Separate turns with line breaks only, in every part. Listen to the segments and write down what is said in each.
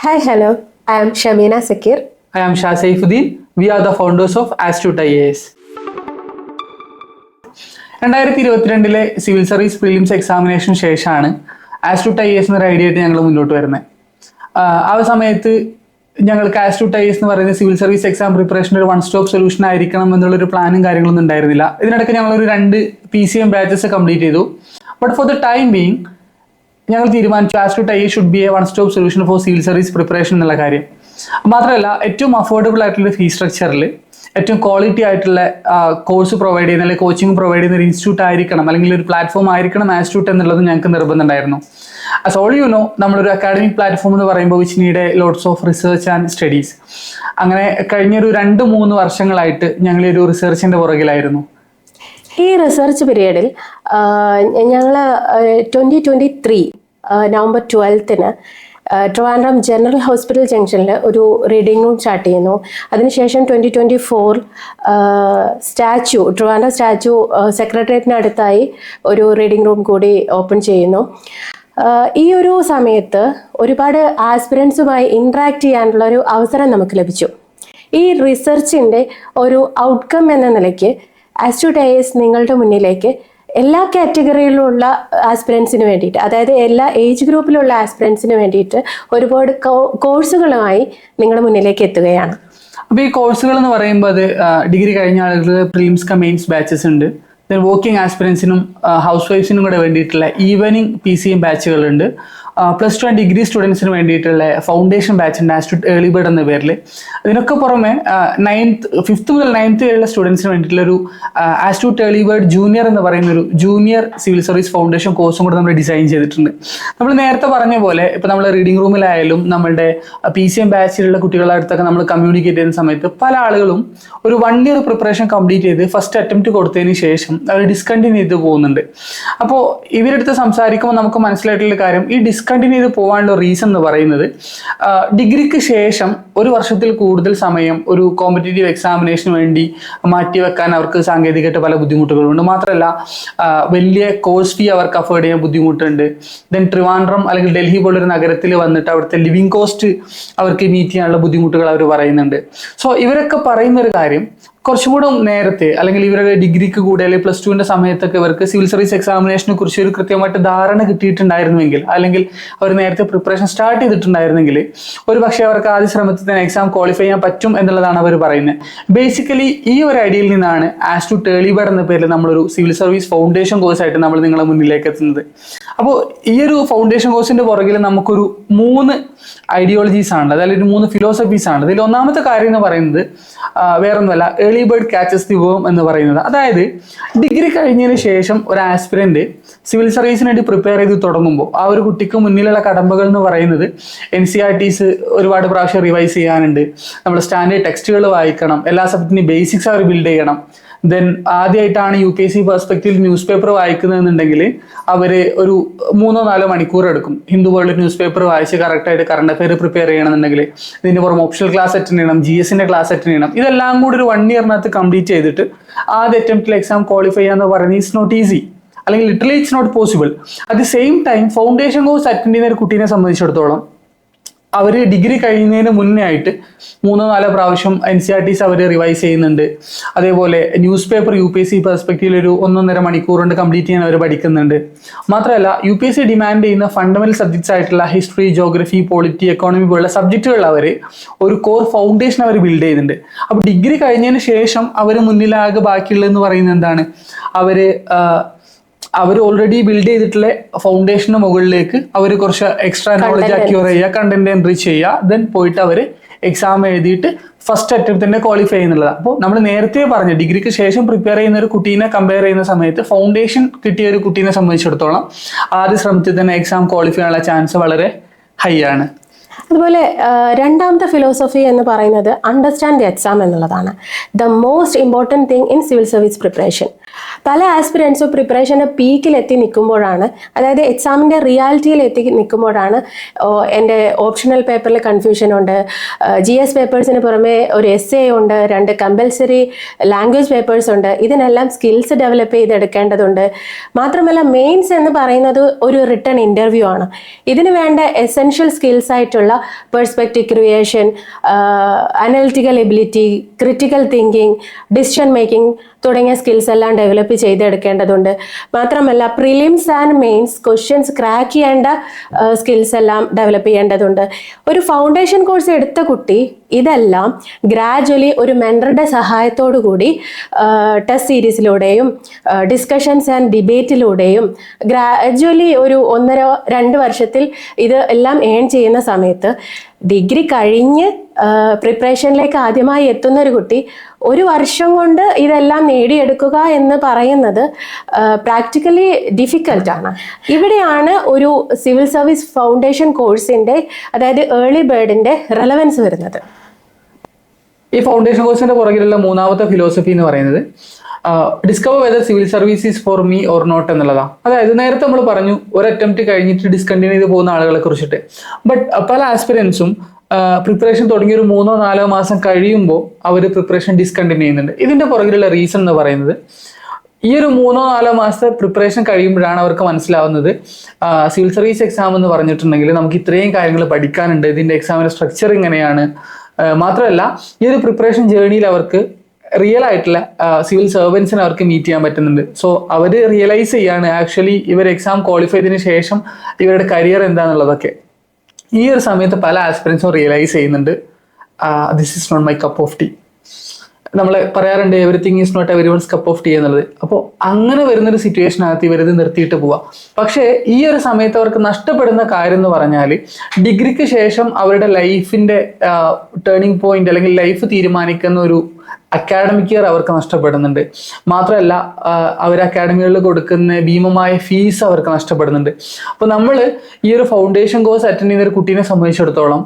Hi, hello. I am Shamina Sakir.
I am Shah Saifuddin. We are the founders of Astute IAS. 2022 civil service prelims എക്സാമിനേഷന് ശേഷമാണ് Astute IAS എന്നൊരു idea ആയിട്ട് ഞങ്ങൾ മുന്നോട്ട് വരുന്നത്. ആ സമയത്ത് ഞങ്ങൾക്ക് ആസ്റ്റ്യൂട്ട് IAS എന്ന് പറയുന്ന സിവിൽ സർവീസ് എക്സാം പ്രിപ്പറേഷൻ ഒരു വൺ സ്റ്റോപ്പ് സൊല്യൂഷൻ ആയിരിക്കണം എന്നുള്ളൊരു പ്ലാനും കാര്യങ്ങളൊന്നും ഉണ്ടായിരുന്നില്ല. ഇതിനിടയ്ക്ക് ഞങ്ങളൊരു 2 PCM ബാച്ചസ് കംപ്ലീറ്റ് ചെയ്തു. But for the time being ഞങ്ങൾ തീരുമാനിച്ചു ആസ്റ്റ്യൂട്ട് IAS should be A one stop solution for civil service preparation എന്നുള്ള കാര്യം. മാത്രമല്ല ഏറ്റവും അഫോർഡബിൾ ആയിട്ടുള്ള ഫീ സ്ട്രക്ചറിൽ ഏറ്റവും ക്വാളിറ്റി ആയിട്ടുള്ള കോഴ്സ് പ്രൊവൈഡ് ചെയ്യുന്ന അല്ലെങ്കിൽ കോച്ചിങ് പ്രൊവൈഡ് ചെയ്യുന്ന ഒരു ഇൻസ്റ്റിറ്റ്യൂട്ട് ആയിരിക്കണം അല്ലെങ്കിൽ ഒരു പ്ലാറ്റ്ഫോം ആയിരിക്കണം ആസ്റ്റ്യൂട്ട് എന്നുള്ളത് ഞങ്ങൾക്ക് നിർബന്ധമുണ്ടായിരുന്നു. ആസ് ഓൾ യു നോ, നമ്മളൊരു അക്കാഡമിക് പ്ലാറ്റ്ഫോം എന്ന് പറയുമ്പോൾ which need lots of research and studies. അങ്ങനെ കഴിഞ്ഞൊരു 2-3 വർഷങ്ങളായിട്ട് ഞങ്ങൾ ഒരു റിസർച്ചിന്റെ പുറകിലായിരുന്നു.
ഈ റിസർച്ച് പീരീഡിൽ ഞങ്ങൾ 2023 നവംബർ 12 ട്രിവാൻഡ്രം ജനറൽ ഹോസ്പിറ്റൽ ജംഗ്ഷനിൽ ഒരു റീഡിംഗ് റൂം സ്റ്റാർട്ട് ചെയ്യുന്നു. അതിനുശേഷം 2024 ട്രിവാൻഡ്രം സ്റ്റാച്യു സെക്രട്ടേറിയറ്റിനടുത്തായി ഒരു റീഡിംഗ് റൂം കൂടി ഓപ്പൺ ചെയ്യുന്നു. ഈ ഒരു സമയത്ത് ഒരുപാട് ആസ്പിറൻസുമായി ഇൻട്രാക്ട് ചെയ്യാനുള്ള ഒരു അവസരം നമുക്ക് ലഭിച്ചു. ഈ റിസർച്ചിൻ്റെ ഒരു ഔട്ട്കം എന്ന നിലയ്ക്ക് ആസ്റ്റ്യൂട്ട് IAS നിങ്ങളുടെ മുന്നിലേക്ക് എല്ലാ കാറ്റഗറിയിലുള്ള ആസ്പിറൻസിന് വേണ്ടിയിട്ട്, അതായത് എല്ലാ ഏജ് ഗ്രൂപ്പിലുള്ള ആസ്പിറൻസിന് വേണ്ടിയിട്ട് ഒരുപാട് കോഴ്സുകളുമായി നിങ്ങളുടെ മുന്നിലേക്ക് എത്തുകയാണ്.
അപ്പോൾ ഈ കോഴ്സുകൾ എന്ന് പറയുമ്പോൾ അത് ഡിഗ്രി കഴിഞ്ഞ ആളുകൾ പ്രിലിംസ് മെയിൻസ് ബാച്ചസ് ഉണ്ട്. ദെൻ വർക്കിംഗ് ആസ്പിറൻസിനും ഹൗസ് വൈഫ്സിനും കൂടെ വേണ്ടിയിട്ടുള്ള ഈവനിങ് PCM ബാച്ചുകളുണ്ട്. +2 ആൻഡ് ഡിഗ്രി സ്റ്റുഡൻസിന് വേണ്ടിയിട്ടുള്ള ഫൗണ്ടേഷൻ ബാച്ച് ഉണ്ട് ആസ്റ്റ്യൂട്ട് ഏർലി ബേർഡ് എന്ന പേരിൽ. ഇതിനൊക്കെ പുറമെ 5th മുതൽ 9th വരെയുള്ള സ്റ്റുഡൻസിന് വേണ്ടിയിട്ടുള്ള ഒരു ആസ്റ്റ്യൂട്ട് ഏർലി ബേർഡ് ജൂനിയർ എന്ന് പറയുന്ന ഒരു ജൂനിയർ സിവിൽ സർവീസ് ഫൗണ്ടേഷൻ കോഴ്സും കൂടെ നമ്മൾ ഡിസൈൻ ചെയ്തിട്ടുണ്ട്. നമ്മൾ നേരത്തെ പറഞ്ഞ പോലെ ഇപ്പോൾ നമ്മൾ റീഡിംഗ് റൂമിലായാലും നമ്മളുടെ PCM ബാച്ചിലുള്ള കുട്ടികളുടെ അടുത്തൊക്കെ നമ്മൾ കമ്മ്യൂണിക്കേറ്റ് ചെയ്യുന്ന സമയത്ത് പല ആളുകളും ഒരു 1 year പ്രിപ്പറേഷൻ കംപ്ലീറ്റ് ചെയ്ത് ഫസ്റ്റ് അറ്റംപ്റ്റ് കൊടുത്തതിന് ശേഷം അവർ ഡിസ്കണ്ടിന്യൂ ചെയ്ത് പോകുന്നുണ്ട്. അപ്പോൾ ഇവരടുത്ത് സംസാരിക്കുമ്പോൾ നമുക്ക് മനസ്സിലായിട്ടുള്ള കാര്യം, ഈ ഡിസ്കണ്ടിന്യൂ ചെയ്ത് പോകാനുള്ള റീസൺ എന്ന് പറയുന്നത് ഡിഗ്രിക്ക് ശേഷം 1 വർഷത്തിൽ കൂടുതൽ സമയം ഒരു കോമ്പറ്റേറ്റീവ് എക്സാമിനേഷന് വേണ്ടി മാറ്റിവെക്കാൻ അവർക്ക് സാങ്കേതികമായിട്ട് പല ബുദ്ധിമുട്ടുകളുണ്ട്. മാത്രമല്ല വലിയ കോഴ്സ് ഫീ അവർക്ക് അഫോർഡ് ചെയ്യാൻ ബുദ്ധിമുട്ടുണ്ട്. ദെൻ ട്രിവാൻഡ്രം അല്ലെങ്കിൽ ഡൽഹി പോലൊരു നഗരത്തിൽ വന്നിട്ട് അവിടുത്തെ ലിവിങ് കോസ്റ്റ് അവർക്ക് മീറ്റ് ചെയ്യാനുള്ള ബുദ്ധിമുട്ടുകൾ അവർ പറയുന്നുണ്ട്. സോ ഇവരൊക്കെ പറയുന്ന ഒരു കാര്യം, കുറച്ചും കൂടെ നേരത്തെ അല്ലെങ്കിൽ ഇവരുടെ ഡിഗ്രിക്ക് കൂടെ അല്ലെങ്കിൽ +2ന്റെ സമയത്തൊക്കെ ഇവർക്ക് സിവിൽ സർവീസ് എക്സാമിനേഷനെ കുറിച്ച് ഒരു കൃത്യമായിട്ട് ധാരണ കിട്ടിയിട്ടുണ്ടായിരുന്നെങ്കിൽ, അല്ലെങ്കിൽ അവർ നേരത്തെ പ്രിപ്പറേഷൻ സ്റ്റാർട്ട് ചെയ്തിട്ടുണ്ടായിരുന്നെങ്കിൽ ഒരു പക്ഷേ അവർക്ക് ആദ്യ ശ്രമത്തിൽ തന്നെ എക്സാം ക്വാളിഫൈ ചെയ്യാൻ പറ്റും എന്നുള്ളതാണ് അവർ പറയുന്നത്. ബേസിക്കലി ഈ ഒരു ഐഡിയയിൽ നിന്നാണ് ആസ്റ്റ്യൂട്ട് ഏർലി ബേർഡ് എന്ന പേരിൽ നമ്മളൊരു സിവിൽ സർവീസ് ഫൗണ്ടേഷൻ കോഴ്സായിട്ട് നമ്മൾ നിങ്ങളുടെ മുന്നിലേക്ക് എത്തുന്നത്. അപ്പോൾ ഈ ഒരു ഫൗണ്ടേഷൻ കോഴ്സിന്റെ പുറകിൽ നമുക്കൊരു 3 ഐഡിയോളജീസ് ആണ്, അതായത് 3 ഫിലോസഫീസ് ആണ്. ഇതിൽ ഒന്നാമത്തെ കാര്യം എന്ന് പറയുന്നത് വേറൊന്നുമല്ല, ഏർലി ബേർഡ് ക്യാച്ചസ് ദി വേം എന്ന് പറയുന്നത്. അതായത് ഡിഗ്രി കഴിഞ്ഞതിന് ശേഷം ഒരു ആസ്പിറന്റ് സിവിൽ സർവീസിന് വേണ്ടി പ്രിപ്പയർ ചെയ്ത് തുടങ്ങുമ്പോൾ ആ ഒരു കുട്ടിക്ക് മുന്നിലുള്ള കടമ്പകൾ എന്ന് പറയുന്നത് NCERTs ഒരുപാട് പ്രാവശ്യം റിവൈസ് ചെയ്യാനുണ്ട്, നമ്മൾ സ്റ്റാൻഡേർഡ് ടെക്സ്റ്റുകൾ വായിക്കണം, എല്ലാ സബ്ജക്റ്റിനും ബേസിക്സ് അവർ ബിൽഡ് ചെയ്യണം. ദെൻ ആദ്യമായിട്ടാണ് UPSC പെർസ്പെക്റ്റീവ് ന്യൂസ് പേപ്പർ വായിക്കുന്നതെന്നുണ്ടെങ്കിൽ അവർ ഒരു 3-4 മണിക്കൂർ എടുക്കും. ഹിന്ദു വേൾഡ് ന്യൂസ് പേപ്പർ വായിച്ച് കറക്റ്റായിട്ട് കറണ്ട് അഫെയർ പ്രിപ്പയർ ചെയ്യണമെന്നുണ്ടെങ്കിൽ. ഇതിന് പുറമെ ഓപ്ഷണൽ ക്ലാസ് അറ്റൻഡ് ചെയ്യണം, GSന്റെ ക്ലാസ് അറ്റൻഡ് ചെയ്യണം. ഇതെല്ലാം കൂടി ഒരു 1 yearനകത്ത് കംപ്ലീറ്റ് ചെയ്തിട്ട് ആദ്യ അറ്റംപ്റ്റിൽ എക്സാം ക്വാളിഫൈ ചെയ്യാന്ന് പറയുന്നത് ഈസ് നോട്ട് ഈസി, അല്ലെങ്കിൽ literally it's not possible. At the same time foundation course attend ചെയ്യുന്ന ഒരു കുട്ടീനെ സംബന്ധിച്ചിടത്തോളം അവർ ഡിഗ്രി കഴിയുന്നതിന് മുന്നേ ആയിട്ട് 3-4 പ്രാവശ്യം NCERTs അവർ റിവൈസ് ചെയ്യുന്നുണ്ട്. അതേപോലെ ന്യൂസ് പേപ്പർ UPSC പെർസ്പെക്റ്റീവിൽ ഒരു 1-1.5 മണിക്കൂർ കൊണ്ട് കംപ്ലീറ്റ് ചെയ്യാൻ അവർ പഠിക്കുന്നുണ്ട്. മാത്രമല്ല UPSC ഡിമാൻഡ് ചെയ്യുന്ന ഫണ്ടമെന്റൽ സബ്ജക്ട്സ് ആയിട്ടുള്ള ഹിസ്റ്ററി, ജോഗ്രഫി, പോളിറ്റി, എക്കോണമി പോലുള്ള സബ്ജക്റ്റുകൾ അവർ ഒരു കോർ ഫൗണ്ടേഷൻ അവർ ബിൽഡ് ചെയ്യുന്നുണ്ട്. അപ്പോൾ ഡിഗ്രി കഴിഞ്ഞതിന് ശേഷം അവർ മുന്നിലാകെ ബാക്കിയുള്ളതെന്ന് പറയുന്നത് എന്താണ്, അവർ ഓൾറെഡി ബിൽഡ് ചെയ്തിട്ടുള്ള ഫൗണ്ടേഷന് മുകളിലേക്ക് അവർ കുറച്ച് എക്സ്ട്രാ നോളജ് അക്യൂർ ചെയ്യുക, കണ്ടന്റ് എൻട്രി ചെയ്യുക, ദെൻ പോയിട്ട് അവർ എക്സാം എഴുതിയിട്ട് ഫസ്റ്റ് അറ്റംപ്റ്റ് ക്വാളിഫൈ ചെയ്യുന്നുള്ളതാണ്. അപ്പോൾ നമ്മൾ നേരത്തെ പറഞ്ഞ ഡിഗ്രിക്ക് ശേഷം പ്രിപ്പയർ ചെയ്യുന്ന ഒരു കുട്ടീനെ കമ്പയർ ചെയ്യുന്ന സമയത്ത് ഫൗണ്ടേഷൻ കിട്ടിയ ഒരു കുട്ടീനെ സംബന്ധിച്ചിടത്തോളം ആദ്യ ശ്രമത്തിൽ തന്നെ എക്സാം ക്വാളിഫൈ ചെയ്യാനുള്ള ചാൻസ് വളരെ ഹൈ ആണ്.
അതുപോലെ രണ്ടാമത്തെ ഫിലോസഫി എന്ന് പറയുന്നത് അണ്ടർസ്റ്റാൻഡ് ദി എക്സാം എന്നുള്ളതാണ്. The most important thing in civil service preparation. പല ആസ്പിരൻസും പ്രിപ്പറേഷൻ്റെ പീക്കിലെത്തി നിൽക്കുമ്പോഴാണ്, അതായത് എക്സാമിൻ്റെ റിയാലിറ്റിയിൽ എത്തി നിൽക്കുമ്പോഴാണ് എൻ്റെ ഓപ്ഷണൽ പേപ്പറിൽ കൺഫ്യൂഷൻ ഉണ്ട്, GS പേപ്പേഴ്സിന് പുറമെ ഒരു essay ഉണ്ട്, 2 കമ്പൽസറി ലാംഗ്വേജ് പേപ്പേഴ്സ് ഉണ്ട്. ഇതിനെല്ലാം സ്കിൽസ് ഡെവലപ്പ് ചെയ്തെടുക്കേണ്ടതുണ്ട്. മാത്രമല്ല മെയിൻസ് എന്ന് പറയുന്നത് ഒരു റിട്ടൺ ഇൻ്റർവ്യൂ ആണ്. ഇതിന് വേണ്ട എസെൻഷ്യൽ സ്കിൽസ് ആയിട്ടുള്ള perspective creation, analytical ability, critical thinking, decision making തുടങ്ങിയ സ്കിൽസ് എല്ലാം ഡെവലപ്പ് ചെയ്തെടുക്കേണ്ടതുണ്ട്. മാത്രമല്ല prelims and mains questions crack ചെയ്യേണ്ട സ്കിൽസ് എല്ലാം ഡെവലപ്പ് ചെയ്യേണ്ടതുണ്ട്. ഒരു ഫൗണ്ടേഷൻ കോഴ്സ് എടുത്ത കുട്ടി ഇതെല്ലാം ഗ്രാജുവലി ഒരു മെൻറ്ററുടെ സഹായത്തോടു കൂടി ടെസ്റ്റ് സീരീസിലൂടെയും ഡിസ്കഷൻസ് ആൻഡ് ഡിബേറ്റിലൂടെയും ഗ്രാജുവലി ഒരു 1.5-2 വർഷത്തിൽ ഇത് എല്ലാം ഏൺ ചെയ്യുന്ന സമയത്ത് ഡിഗ്രി കഴിഞ്ഞ് പ്രിപ്പറേഷനിലേക്ക് ആദ്യമായി എത്തുന്ന ഒരു കുട്ടി 1 വർഷം കൊണ്ട് ഇതെല്ലാം നേടിയെടുക്കുക എന്ന് പറയുന്നത് പ്രാക്ടിക്കലി ഡിഫിക്കൽട്ടാണ്. ഇവിടെയാണ് ഒരു സിവിൽ സർവീസ് ഫൗണ്ടേഷൻ കോഴ്സിൻ്റെ, അതായത് ഏർലി ബേർഡിൻ്റെ റെലവൻസ് വരുന്നത്.
ഈ ഫൗണ്ടേഷൻ കോഴ്സിന്റെ പുറകിലുള്ള മൂന്നാമത്തെ ഫിലോസഫി എന്ന് പറയുന്നത് discover whether civil service is for me or not എന്നുള്ളതാണ്. അതായത് നേരത്തെ നമ്മൾ പറഞ്ഞു ഒരു അറ്റംപ്റ്റ് കഴിഞ്ഞിട്ട് ഡിസ്കണ്ടിന്യൂ ചെയ്ത് പോകുന്ന ആളുകളെ കുറിച്ചിട്ട്. ബട്ട് പല ആസ്പിരൻസും പ്രിപ്പറേഷൻ തുടങ്ങി ഒരു 3-4 മാസം കഴിയുമ്പോൾ അവർ പ്രിപ്പറേഷൻ ഡിസ്കണ്ടിന്യൂ ചെയ്യുന്നുണ്ട്. ഇതിന്റെ പുറകിലുള്ള റീസൺ എന്ന് പറയുന്നത് ഈ ഒരു 3-4 മാസത്തെ പ്രിപ്പറേഷൻ കഴിയുമ്പോഴാണ് അവർക്ക് മനസ്സിലാവുന്നത് സിവിൽ സർവീസ് എക്സാം എന്ന് പറഞ്ഞിട്ടുണ്ടെങ്കിൽ നമുക്ക് ഇത്രയും കാര്യങ്ങൾ പഠിക്കാനുണ്ട്, ഇതിന്റെ എക്സാമിന്റെ സ്ട്രക്ചർ ഇങ്ങനെയാണ്. മാത്രമല്ല ഈ ഒരു പ്രിപ്പറേഷൻ ജേർണിയിൽ അവർക്ക് റിയൽ ആയിട്ടുള്ള സിവിൽ സർവൻസിനെ അവർക്ക് മീറ്റ് ചെയ്യാൻ പറ്റുന്നുണ്ട്. സോ അവർ റിയലൈസ് ചെയ്യാണ് ആക്ച്വലി ഇവർ എക്സാം ക്വാളിഫൈ ചെയ്തതിന് ശേഷം ഇവരുടെ കരിയർ എന്താണെന്നുള്ളതൊക്കെ. ഈ ഒരു സമയത്ത് പല ആസ്പിരൻസും റിയലൈസ് ചെയ്യുന്നുണ്ട് this is not my cup of tea. നമ്മൾ പറയാറുണ്ട് everything is not everyone's cup of tea എന്നുള്ളത്. അപ്പോൾ അങ്ങനെ വരുന്നൊരു സിറ്റുവേഷനകത്ത് ഇവരിത് നിർത്തിയിട്ട് പോവാം. പക്ഷേ ഈ ഒരു സമയത്ത് അവർക്ക് നഷ്ടപ്പെടുന്ന കാര്യം എന്ന് പറഞ്ഞാൽ ഡിഗ്രിക്ക് ശേഷം അവരുടെ ലൈഫിന്റെ ടേണിംഗ് പോയിന്റ് അല്ലെങ്കിൽ ലൈഫ് തീരുമാനിക്കുന്ന ഒരു അക്കാഡമിക് ഇയർ അവർക്ക് നഷ്ടപ്പെടുന്നുണ്ട്. മാത്രമല്ല അവർ അക്കാഡമികളിൽ കൊടുക്കുന്ന ഭീമമായ ഫീസ് അവർക്ക് നഷ്ടപ്പെടുന്നുണ്ട്. അപ്പോൾ നമ്മൾ ഈ ഒരു ഫൗണ്ടേഷൻ കോഴ്സ് അറ്റൻഡ് ചെയ്യുന്ന ഒരു കുട്ടീനെ സംബന്ധിച്ചിടത്തോളം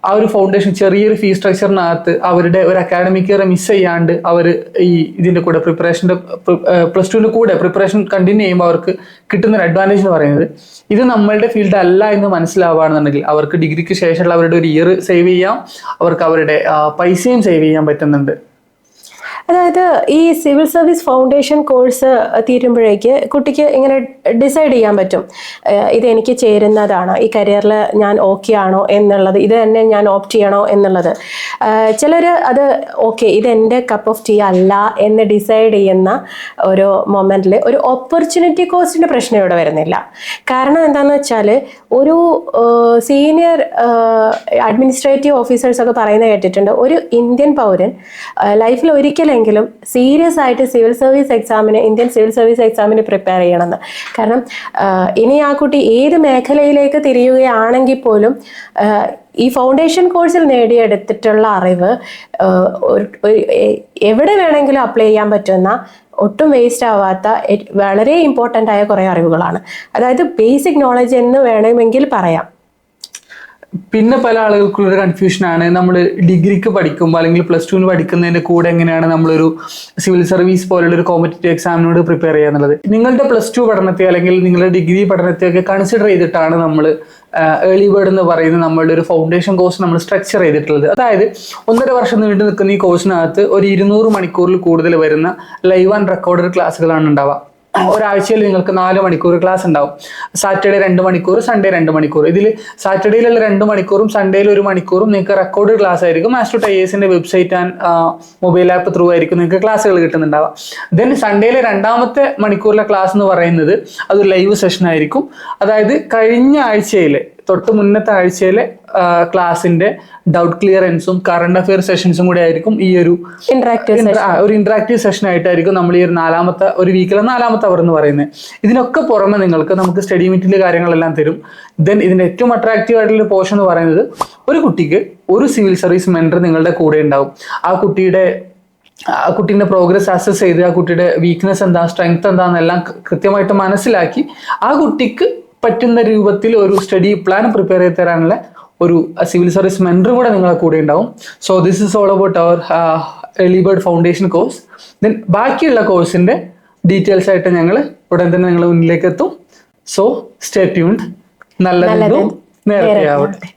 ആ ഒരു ഫൗണ്ടേഷൻ ചെറിയൊരു ഫീസ് സ്ട്രക്ചറിനകത്ത് അവരുടെ ഒരു അക്കാഡമിക് ഇയർ മിസ് ചെയ്യാണ്ട് അവർ ഈ ഇതിൻ്റെ കൂടെ പ്രിപ്പറേഷൻ്റെ +2ൻ്റെ കൂടെ പ്രിപ്പറേഷൻ കണ്ടിന്യൂ ചെയ്യുമ്പോൾ അവർക്ക് കിട്ടുന്നൊരു അഡ്വാൻറ്റേജ് എന്ന് പറയുന്നത് ഇത് നമ്മളുടെ ഫീൽഡ് അല്ല എന്ന് മനസ്സിലാവുകയാണെന്നുണ്ടെങ്കിൽ അവർക്ക് ഡിഗ്രിക്ക് ശേഷമുള്ള അവരുടെ ഒരു ഇയർ സേവ് ചെയ്യാം, അവർക്ക് അവരുടെ പൈസയും സേവ് ചെയ്യാൻ പറ്റുന്നുണ്ട്.
അതായത് ഈ സിവിൽ സർവീസ് ഫൗണ്ടേഷൻ കോഴ്സ് തീരുമ്പോഴേക്ക് കുട്ടിക്ക് ഇങ്ങനെ ഡിസൈഡ് ചെയ്യാൻ പറ്റും, ഇത് എനിക്ക് ചേരുന്നതാണ്, ഈ കരിയറിൽ ഞാൻ ഓക്കെ ആണോ എന്നുള്ളത്, ഇത് തന്നെ ഞാൻ ഓപ്റ്റ് ചെയ്യണോ എന്നുള്ളത്. ചിലർ അത് ഓക്കെ ഇത് എൻ്റെ കപ്പ് ഓഫ് ടീ അല്ല എന്ന് ഡിസൈഡ് ചെയ്യുന്ന ഒരു മൊമെൻറ്റിൽ ഒരു ഓപ്പർച്യൂണിറ്റി കോസ്റ്റിൻ്റെ പ്രശ്നം ഇവിടെ വരുന്നില്ല. കാരണം എന്താണെന്ന് വെച്ചാൽ ഒരു സീനിയർ അഡ്മിനിസ്ട്രേറ്റീവ് ഓഫീസേഴ്സൊക്കെ പറയുന്നത് കേട്ടിട്ടുണ്ട്, ഒരു ഇന്ത്യൻ പൗരൻ ലൈഫിൽ ഒരിക്കലെങ്കിലും സീരിയസ് ആയിട്ട് ഇന്ത്യൻ സിവിൽ സർവീസ് എക്സാമിന് പ്രിപ്പയർ ചെയ്യണമെന്ന്. കാരണം ഇനി ആ കുട്ടി ഏത് മേഖലയിലേക്ക് തിരിയുകയാണെങ്കിൽ പോലും ഈ ഫൗണ്ടേഷൻ കോഴ്സിൽ നേടിയെടുത്തിട്ടുള്ള അറിവ് എവിടെ വേണമെങ്കിലും അപ്ലൈ ചെയ്യാൻ പറ്റുന്ന ഒട്ടും വേസ്റ്റ് ആവാത്ത വളരെ ഇമ്പോർട്ടൻ്റ് ആയ കുറേ അറിവുകളാണ്. അതായത് ബേസിക് നോളജ് എന്ന് വേണമെങ്കിൽ പറയാം.
പിന്നെ പല ആളുകൾക്കുള്ളൊരു കൺഫ്യൂഷനാണ് നമ്മൾ ഡിഗ്രിക്ക് പഠിക്കുമ്പോൾ അല്ലെങ്കിൽ +2ന് പഠിക്കുന്നതിൻ്റെ കൂടെ എങ്ങനെയാണ് നമ്മളൊരു സിവിൽ സർവീസ് പോലുള്ള ഒരു കോമ്പറ്റേറ്റീവ് എക്സാമിനോട് പ്രിപ്പയർ ചെയ്യുക എന്നുള്ളത്. നിങ്ങളുടെ +2 പഠനത്തെ അല്ലെങ്കിൽ നിങ്ങളുടെ ഡിഗ്രി പഠനത്തെയൊക്കെ കൺസിഡർ ചെയ്തിട്ടാണ് നമ്മൾ ഏർലി ബേർഡ് എന്ന് പറയുന്ന നമ്മളുടെ ഒരു ഫൗണ്ടേഷൻ കോഴ്സ് നമ്മൾ സ്ട്രക്ചർ ചെയ്തിട്ടുള്ളത്. അതായത് 1.5 വർഷം നീണ്ടു നിൽക്കുന്ന ഈ കോഴ്സിനകത്ത് ഒരു 200 മണിക്കൂറിൽ കൂടുതൽ വരുന്ന ലൈവ് ആൻഡ് റെക്കോർഡഡ് ക്ലാസ്സുകളാണ് ഉണ്ടാവുക. ഒരാഴ്ചയിൽ നിങ്ങൾക്ക് 4 മണിക്കൂർ ക്ലാസ് ഉണ്ടാവും. സാറ്റർഡേ 2 മണിക്കൂർ, സൺഡേ 2 മണിക്കൂർ. ഇതിൽ സാറ്റർഡേയിലുള്ള 2 മണിക്കൂറും സൺഡേയിൽ 1 മണിക്കൂറും നിങ്ങൾക്ക് റെക്കോർഡ് ക്ലാസ് ആയിരിക്കും. ആസ്ട്രോട്ട് IASന്റെ website and mobile app through ആയിരിക്കും നിങ്ങൾക്ക് ക്ലാസ്സുകൾ കിട്ടുന്നുണ്ടാവുക. ദെൻ സൺഡേയിലെ 2ാമത്തെ മണിക്കൂറിലെ ക്ലാസ് എന്ന് പറയുന്നത് അതൊരു ലൈവ് സെഷൻ ആയിരിക്കും. അതായത് കഴിഞ്ഞ ആഴ്ചയിലെ തൊട്ട് മുന്നത്തെ ആഴ്ചയിലെ ക്ലാസിന്റെ ഡൗട്ട് ക്ലിയറൻസും കറണ്ട് അഫെയർ സെഷൻസും കൂടെ ആയിരിക്കും ഈ ഒരു ഇന്ററാക്റ്റീവ് സെഷൻ ആയിട്ടായിരിക്കും നമ്മൾ ഈ ഒരു വീക്കിലെ 4ാമത്തെ അവർ എന്ന് പറയുന്നത്. ഇതിനൊക്കെ പുറമെ നമുക്ക് സ്റ്റഡി മെറ്റീരിയൽ കാര്യങ്ങളെല്ലാം തരും. ദെൻ ഇതിന്റെ ഏറ്റവും അട്രാക്റ്റീവ് ആയിട്ടുള്ള പോർഷൻ എന്ന് പറയുന്നത് ഒരു കുട്ടിക്ക് ഒരു സിവിൽ സർവീസ് മെന്റർ നിങ്ങളുടെ കൂടെ ഉണ്ടാവും. ആ കുട്ടീൻ്റെ പ്രോഗ്രസ് അസസ് ചെയ്ത് ആ കുട്ടിയുടെ വീക്ക്നെസ് എന്താ സ്ട്രെങ്ത് എന്താണെന്നെല്ലാം കൃത്യമായിട്ട് മനസ്സിലാക്കി ആ കുട്ടിക്ക് പറ്റുന്ന രൂപത്തിൽ ഒരു സ്റ്റഡി പ്ലാൻ പ്രിപ്പയർ ചെയ്ത് തരാനുള്ള ഒരു സിവിൽ സർവീസ് മെന്റർ കൂടെ നിങ്ങളുടെ കൂടെ ഉണ്ടാവും. So this is all about our early bird foundation course. Then ബാക്കിയുള്ള കോഴ്സിന്റെ ഡീറ്റെയിൽസ് ആയിട്ട് ഞങ്ങൾ ഉടൻ തന്നെ നിങ്ങളുടെ മുന്നിലേക്ക് എത്തും. So stay tuned. നല്ലതും നേരത്തെ ആവട്ടെ.